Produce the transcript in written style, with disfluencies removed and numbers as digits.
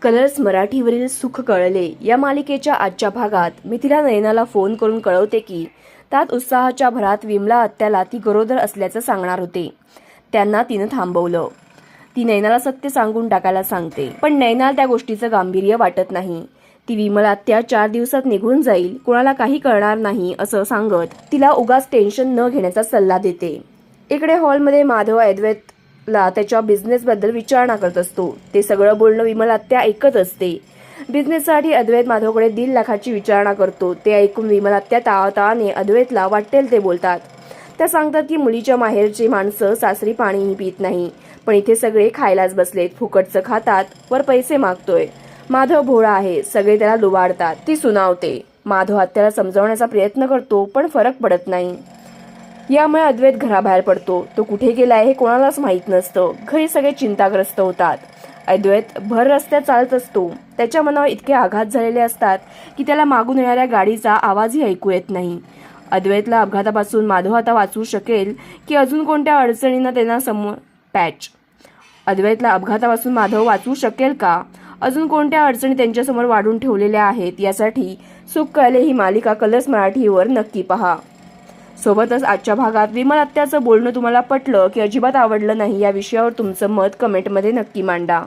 Colours मराठीवरील सुख कळले या मालिकेच्या आजच्या भागात मिथिला नयनाला फोन करून कळवते की त्यात उत्साहाच्या भरात विमला आत्याला ती गरोदर असल्याचं सांगणार होते. त्यांना तिनं थांबवलं. ती नयनाला सत्य सांगून टाकायला सांगते, पण नयनाला त्या गोष्टीचं गांभीर्य वाटत नाही. ती विमला आत्या 4 दिवसात निघून जाईल, कोणाला काही कळणार नाही असं सांगत तिला उगाच टेन्शन न घेण्याचा सल्ला देते. इकडे हॉलमध्ये माधव अद्वैतला त्याच्या बिझनेसबद्दल विचारणा करत असतो. ते सगळं बोलणं विमला आत्या ऐकत असते. बिझनेससाठी अद्वैत माधवकडे 1.5 लाखाची विचारणा करतो. ते ऐकून विमला आत्या तावातावाने अद्वैतला वाटेल ते बोलतात. त्या सांगतात की मुलीच्या माहेरची माणसं सासरी पाणीही पित नाही, पण इथे सगळे खायलाच बसलेत, फुकटचं खातात, वर पैसे मागतोय. माधव भोळा आहे, सगळे त्याला लुबाडतात. ती सुनावते. माधव आत्याला समजावण्याचा प्रयत्न करतो, पण फरक पडत नाही. यामुळे अद्वैत घराबाहेर पडतो. तो कुठे गेलाय हे कोणालाच माहीत नसतं. घरी सगळे चिंताग्रस्त होतात. अद्वैत भर रस्त्यात चालत असतो. त्याच्या मनावर इतके आघात झालेले असतात की त्याला मागून येणाऱ्या गाडीचा आवाजही ऐकू येत नाही. अद्वैतला अपघातापासून माधव आता वाचवू शकेल की अजून कोणत्या अडचणींना त्यांना अद्वैतला अपघातापासून माधव वाचवू शकेल का? अजून कोणत्या अडचणी त्यांच्यासमोर वाढून ठेवलेल्या आहेत? यासाठी सुख कळले ही मालिका कलर्स मराठीवर नक्की पहा. सोबतच आजच्या भागात विमला आत्याचं बोलणं तुम्हाला पटलं की अजिबात आवडलं नाही या विषयावर तुमचं मत कमेंटमध्ये नक्की मांडा.